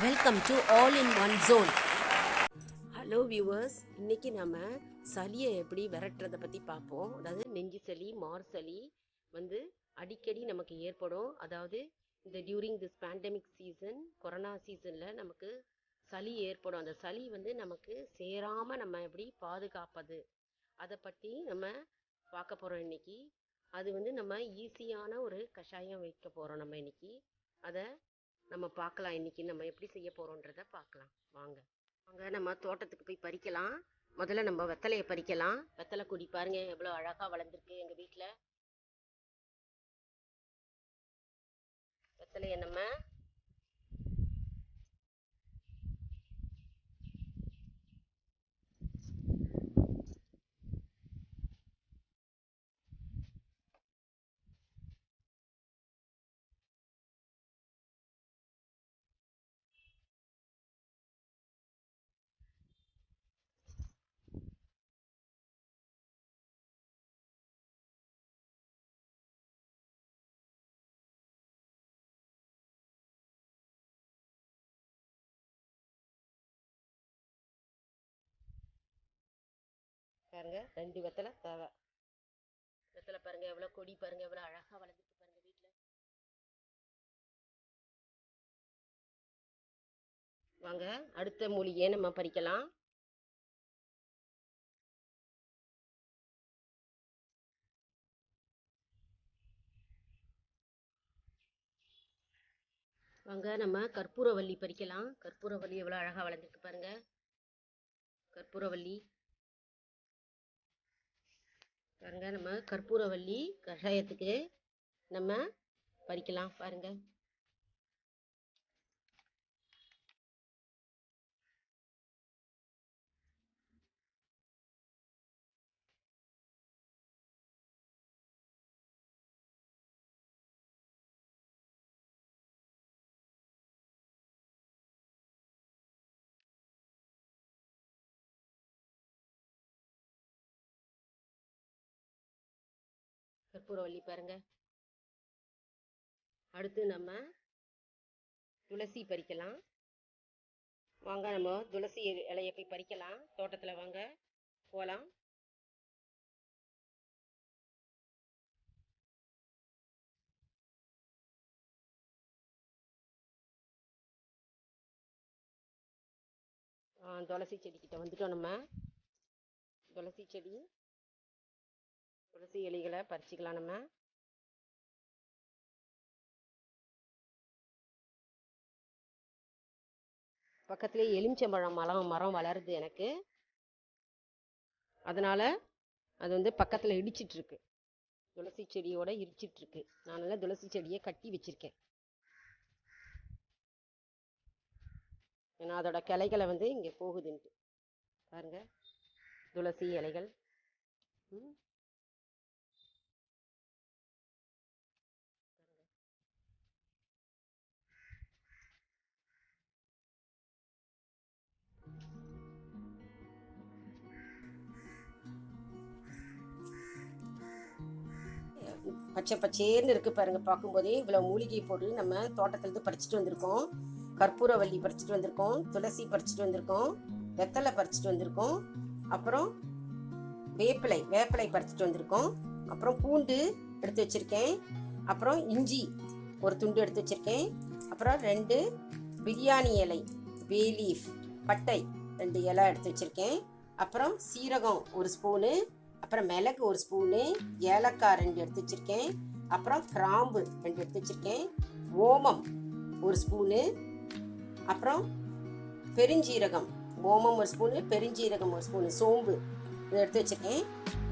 Welcome to all in one zone. Hello viewers, இன்னைக்கு நம்ம சளியை எப்படி விரட்டுறதை பற்றி பார்ப்போம். அதாவது நெஞ்சு சளி, மார் சளி வந்து அடிக்கடி நமக்கு ஏற்படும். அதாவது இந்த during this pandemic season, corona சீசனில் நமக்கு சளி ஏற்படும். அந்த சளி வந்து நமக்கு சேராமல் நம்ம எப்படி பாதுகாப்பது, அதை பற்றி நம்ம பார்க்க போகிறோம் இன்னைக்கு. அது வந்து நம்ம ஈஸியான ஒரு கஷாயம் வைக்க போகிறோம். நம்ம இன்னைக்கு அதை நம்ம பார்க்கலாம். இன்னைக்கு நம்ம எப்படி செய்ய போறோன்றத பார்க்கலாம். வாங்க நம்ம தோட்டத்துக்கு போய் பறிக்கலாம். முதல்ல நம்ம வெத்தலையை பறிக்கலாம். வெத்தலை கொடி பாருங்க எவ்வளவு அழகா வளர்ந்துருக்கு எங்க வீட்டுல. வெத்தலையை நம்ம பாருங்க, 2 வெத்தலை தேவை. வெத்தலை பாருங்க எவ்வளவு கொடி, பாருங்க எவ்வளவு அழகா வளர்ந்துட்டு பாருங்க வீட்டுல. வாங்க அடுத்த மூலிகையை நம்ம பறிக்கலாம். வாங்க நம்ம கற்பூரவல்லி பறிக்கலாம். கற்பூரவல்லி எவ்வளவு அழகா வளர்ந்துருக்கு பாருங்க. கற்பூரவல்லி பாருங்க, நம்ம கற்பூரவல்லி கஷாயத்துக்கு நம்ம பறிக்கலாம். பாருங்க கற்பூரவல்லி பாருங்க. அடுத்து நம்ம துளசி பறிக்கலாம். வாங்க நம்ம துளசி இலையை போய் பறிக்கலாம். தோட்டத்துல வாங்க போலாம். துளசி செடி கிட்ட வந்துட்டோம். நம்ம துளசி செடி, துளசி இலைகளை பறிச்சுக்கலாம். நம்ம பக்கத்துலேயே எலுமிச்சம்பழம் மரம் வளருது எனக்கு. அதனால அது வந்து பக்கத்துல இடிச்சிட்டு இருக்கு. துளசி செடியோட இடிச்சிட்டு இருக்கு. நான் துளசி செடியை கட்டி வச்சிருக்கேன். ஏன்னா அதோட கிளைகளை வந்து இங்க போகுதுன்ட்டு. பாருங்க துளசி இலைகள். பச்சை பச்சேர்னு இருக்கு பாருங்க. பார்க்கும்போதே இவ்வளவு மூலிகை பொருள் நம்ம தோட்டத்திலிருந்து பறிச்சுட்டு வந்திருக்கோம். கற்பூரவல்லி பறிச்சுட்டு வந்திருக்கோம், துளசி பறிச்சுட்டு வந்திருக்கோம், வெத்தலை பறிச்சுட்டு வந்திருக்கோம், அப்புறம் வேப்பிலை பறிச்சுட்டு வந்திருக்கோம், அப்புறம் பூண்டு எடுத்து வச்சிருக்கேன், அப்புறம் இஞ்சி ஒரு துண்டு எடுத்து வச்சிருக்கேன், அப்புறம் 2 பிரியாணி இலை, பே லீஃப், பட்டை 2 இலை எடுத்து வச்சிருக்கேன், அப்புறம் சீரகம் 1 ஸ்பூனு, அப்புறம் மிளகு 1 ஸ்பூனு, ஏலக்காய் 2 எடுத்து வச்சிருக்கேன், அப்புறம் கிராம்பு 2 எடுத்து வச்சிருக்கேன், ஓமம் 1 ஸ்பூனு, அப்புறம் பெருஞ்சீரகம், ஓமம் 1 ஸ்பூனு, பெருஞ்சீரகம் 1 ஸ்பூனு, சோம்பு இதை எடுத்து வச்சிருக்கேன்.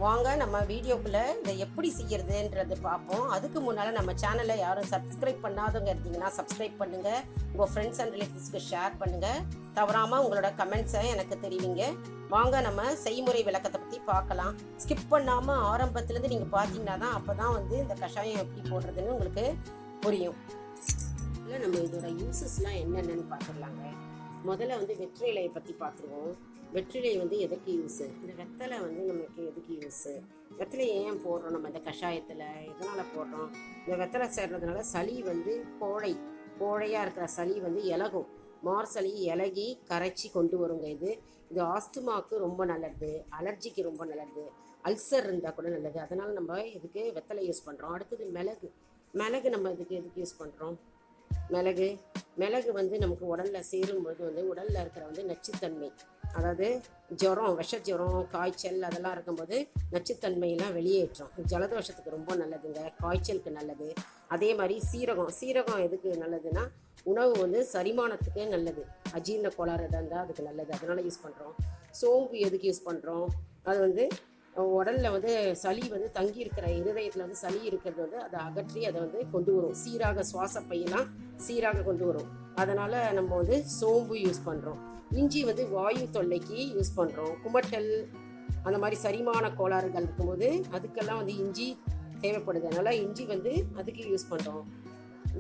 வாங்க நம்ம வீடியோக்குள்ள இதை எப்படி செய்யறதுன்றது பார்ப்போம். அதுக்கு முன்னால நம்ம சேனலை யாரும் சப்ஸ்கிரைப் பண்ணாதவங்க இருந்தீங்கன்னா சப்ஸ்கிரைப் பண்ணுங்க. உங்க ஃப்ரெண்ட்ஸ் அண்ட் ரிலேட்டிவ்ஸ்க்கு ஷேர் பண்ணுங்க. தவறாம உங்களோட கமெண்ட்ஸை எனக்கு தெரிவிங்க. வாங்க நம்ம செய்முறை விளக்கத்தை பற்றி பார்க்கலாம். ஸ்கிப் பண்ணாமல் ஆரம்பத்துலேருந்து நீங்கள் பார்த்தீங்கன்னா தான் அப்போ தான் வந்து இந்த கஷாயம் எப்படி போடுறதுன்னு உங்களுக்கு புரியும். இல்லை நம்ம இதோட யூசஸ்லாம் என்னென்னு பார்த்துடலாங்க. முதல்ல வந்து வெற்றிலையை பற்றி பார்த்துருவோம். வெற்றிலை வந்து எதுக்கு யூஸு, இந்த வெத்தலை வந்து நமக்கு எதுக்கு யூஸு, வெத்தலையை ஏன் போடுறோம் நம்ம இந்த கஷாயத்தில், எதனால் போடுறோம்? இந்த வெத்தலை சேர்றதுனால சளி வந்து கோழையாக இருக்கிற சளி வந்து இலகும். மார்சளி இலகி கரைச்சி கொண்டு வருங்க. இது ஆஸ்துமாவுக்கு ரொம்ப நல்லது, அலர்ஜிக்கு ரொம்ப நல்லது, அல்சர் இருந்தால் கூட நல்லது. அதனால் நம்ம இதுக்கு வெத்தலை யூஸ் பண்ணுறோம். அடுத்தது மிளகு. மிளகு நம்ம எதுக்கு யூஸ் பண்ணுறோம்? மிளகு வந்து நமக்கு உடலில் சேரும்போது வந்து உடலில் இருக்கிற வந்து நச்சுத்தன்மை, அதாவது ஜுரம், விஷஜுரம், காய்ச்சல் அதெல்லாம் இருக்கும்போது நச்சுத்தன்மையெல்லாம் வெளியேற்றும். ஜலதோஷத்துக்கு ரொம்ப நல்லதுங்க, காய்ச்சலுக்கு நல்லது. அதே மாதிரி சீரகம் எதுக்கு நல்லதுன்னா உணவு வந்து செரிமானத்துக்கு நல்லது, அஜீரண கோளாறு இருந்தால் அதுக்கு நல்லது, அதனால் யூஸ் பண்ணுறோம். சோம்பு எதுக்கு யூஸ் பண்ணுறோம்? அது வந்து உடலில் வந்து சளி வந்து தங்கி இருக்கிற இருதயத்தில் வந்து சளி இருக்கிறது வந்து அதை அகற்றி அதை வந்து கொண்டு வரும், சீராக சுவாசப்பையெல்லாம் சீராக கொண்டு வரும். அதனால் நம்ம வந்து சோம்பு யூஸ் பண்ணுறோம். இஞ்சி வந்து வாயு தொல்லைக்கு யூஸ் பண்ணுறோம். குமட்டல் அந்த மாதிரி சரிமான கோளாறுகள் இருக்கும்போது அதுக்கெல்லாம் வந்து இஞ்சி தேவைப்படுது. அதனால் இஞ்சி வந்து அதுக்கு யூஸ் பண்ணுறோம்.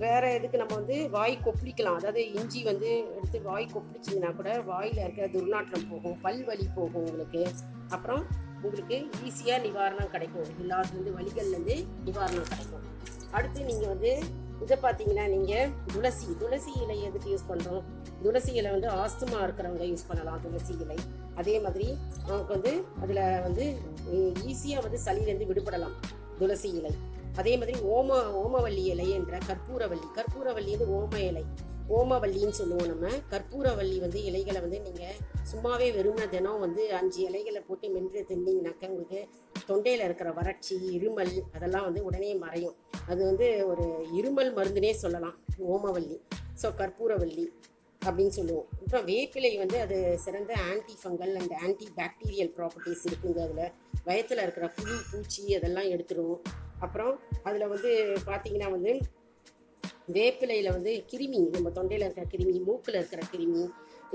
வேறு எதுக்கு நம்ம வந்து வாய் கொப்பளிக்கலாம், அதாவது இஞ்சி வந்து எடுத்து வாய் கொப்பளிச்சிங்கன்னா கூட வாயில் இருக்கிற துர்நாற்றம் போகும், பல் வலி போகும் உங்களுக்கு. அப்புறம் உங்களுக்கு ஈஸியாக நிவாரணம் கிடைக்கும், எல்லாத்துலேருந்து வலிகள்லேருந்து நிவாரணம் கிடைக்கும். அடுத்து நீங்கள் வந்து இதை பார்த்தீங்கன்னா நீங்கள் துளசி இலை எதுக்கு யூஸ் பண்ணுறோம்? துளசி இலை வந்து ஆஸ்துமா இருக்கிறவங்க யூஸ் பண்ணலாம் துளசி இலை. அதே மாதிரி நமக்கு வந்து அதில் வந்து ஈஸியாக வந்து சளியிலேருந்து விடுபடலாம் துளசி இலை. அதே மாதிரி ஓமவல்லி இலை என்ற கற்பூரவல்லி வந்து ஓம இலை, ஓமவல்லின்னு சொல்லுவோம் நம்ம. கற்பூரவல்லி வந்து இலைகளை வந்து நீங்கள் சும்மாவே வெறுமன தினம் வந்து 5 இலைகளை போட்டு மென்று தின்னீங்கனாக்க உங்களுக்கு தொண்டையில் இருக்கிற வறட்சி, இருமல் அதெல்லாம் வந்து உடனே மறையும். அது வந்து ஒரு இருமல் மருந்துனே சொல்லலாம் ஓமவல்லி. ஸோ கற்பூரவல்லி அப்படின்னு சொல்லுவோம். அப்புறம் வேப்பிலை வந்து அது சிறந்த anti fungal and anti bacterial properties இருக்குங்க. அதில் வயத்தில் இருக்கிற புழு பூச்சி அதெல்லாம் எடுத்துடும். அப்புறம் அதில் வந்து பார்த்திங்கன்னா வந்து வேப்பிலையில் வந்து கிருமி, நம்ம தொண்டையில் இருக்கிற கிருமி, மூக்கில் இருக்கிற கிருமி,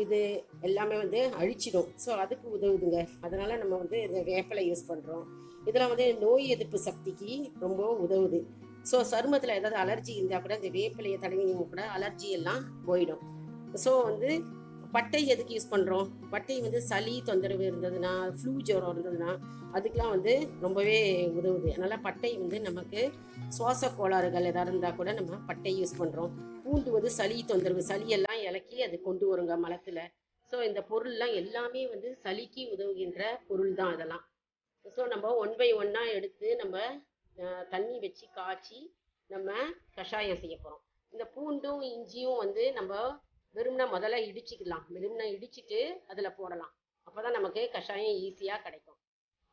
இது எல்லாமே வந்து அழிச்சிடும். ஸோ அதுக்கு உதவுதுங்க. அதனால் நம்ம வந்து இந்த வேப்பிலை யூஸ் பண்ணுறோம். இதெல்லாம் வந்து நோய் எதிர்ப்பு சக்திக்கு ரொம்ப உதவுது. ஸோ சருமத்தில் ஏதாவது அலர்ஜி இருந்தால் கூட இந்த வேப்பிலையை தடவினீங்க கூட அலர்ஜி எல்லாம் போயிடும். ஸோ வந்து பட்டை எதுக்கு யூஸ் பண்ணுறோம்? பட்டை வந்து சளி தொந்தரவு இருந்ததுன்னா, ஃப்ளூ ஜுரம் இருந்ததுன்னா அதுக்கெலாம் வந்து ரொம்பவே உதவுது. அதனால் பட்டை வந்து நமக்கு சுவாச கோளாறுகள் எதாவது இருந்தால் கூட நம்ம பட்டை யூஸ் பண்ணுறோம். பூண்டு வந்து சளி தொந்தரவு, சளியெல்லாம் இலக்கி அது கொண்டு வருங்க மலத்தில். ஸோ இந்த பொருள்லாம் எல்லாமே வந்து சளிக்கு உதவுகின்ற பொருள் தான் அதெல்லாம். ஸோ நம்ம 1 by 1 எடுத்து நம்ம தண்ணி வச்சு காய்ச்சி நம்ம கஷாயம் செய்ய போகிறோம். இந்த பூண்டும் இஞ்சியும் வந்து நம்ம வெறும்னா முதல்ல இடிச்சிட்டு அதில் போடலாம். அப்போ தான் நமக்கு கஷாயம் ஈஸியாக கிடைக்கும்.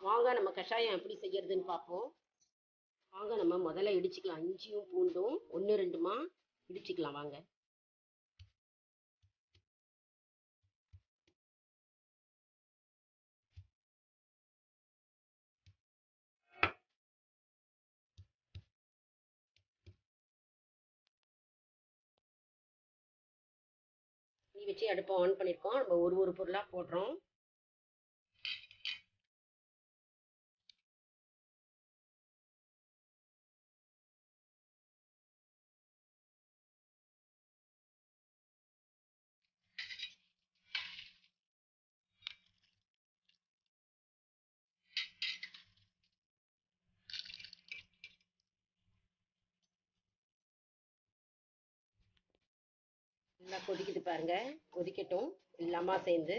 வாங்க நம்ம கஷாயம் எப்படி செய்யறதுன்னு பார்ப்போம். வாங்க நம்ம முதல்ல இடிச்சிக்கலாம். இஞ்சியும் பூண்டும் 1 2 இடிச்சிக்கலாம் வாங்க. வச்சு அடுப்பை ஆன் பண்ணியிருக்கோம். நம்ம ஒரு பொருளாக போடுறோம். நல்லா கொதிக்குது பாருங்க, கொதிக்கட்டும். எல்லாமா சேர்ந்து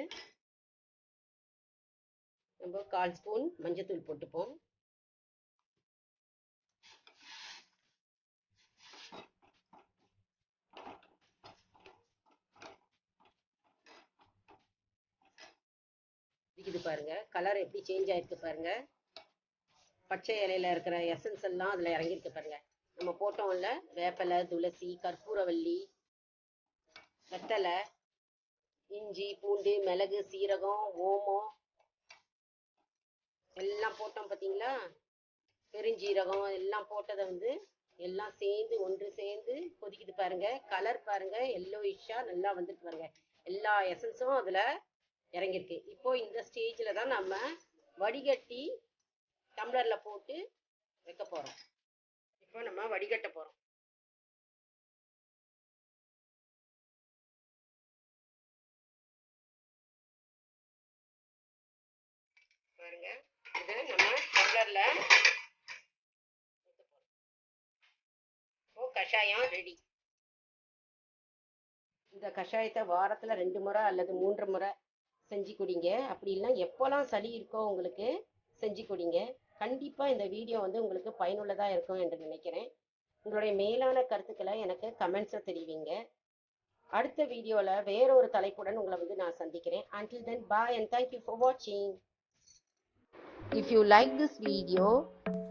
நம்ம 1/4 ஸ்பூன் மஞ்சத்தூள் போட்டுப்போம். கொதிக்குது பாருங்க, கலர் எப்படி சேஞ்ச் ஆயிருக்கு பாருங்க. பச்சை இலையில இருக்கிற எசன்ஸ் எல்லாம் அதில் இறங்கியிருக்கு பாருங்க. நம்ம போட்டோம்ல வேப்பிலை, துளசி, கற்பூரவல்லி, வெத்தலை, இஞ்சி, பூண்டு, மிளகு, சீரகம், ஓமம் எல்லாம் போட்டோம் பார்த்தீங்களா? பெருஞ்சீரகம் எல்லாம் போட்டதை வந்து எல்லாம் சேர்ந்து ஒன்று சேர்ந்து கொதிக்குது பாருங்க. கலர் பாருங்க, எல்லோயிஷா நல்லா வந்துட்டு பாருங்க. எல்லா எசன்ஸும் அதில் இறங்கியிருக்கு. இப்போ இந்த ஸ்டேஜில் தான் நம்ம வடிகட்டி டம்ளரில் போட்டு வைக்க போகிறோம். இப்போ நம்ம வடிகட்ட போகிறோம். பாருங்க, இது நம்ம டம்ளரில் இப்போ கஷாயம் ரெடி. இந்த கஷாயத்தை வாரத்தில் 2 முறை அல்லது 3 முறை செஞ்சு குடிங்க. அப்படி இல்லைனா எப்போல்லாம் சளி இருக்கோ உங்களுக்கு செஞ்சு குடிங்க. கண்டிப்பாக இந்த வீடியோ வந்து உங்களுக்கு பயனுள்ளதாக இருக்கும் என்று நினைக்கிறேன். உங்களுடைய மேலான கருத்துக்களை எனக்கு கமெண்ட்ஸில் தெரிவிங்க. அடுத்த வீடியோவில் வேற ஒரு தலைப்புடன் உங்களை வந்து நான் சந்திக்கிறேன். Until then, bye and thank you for watching. If you like this video,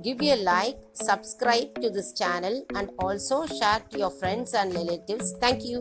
give a like, subscribe to this channel and also share to your friends and relatives. Thank you.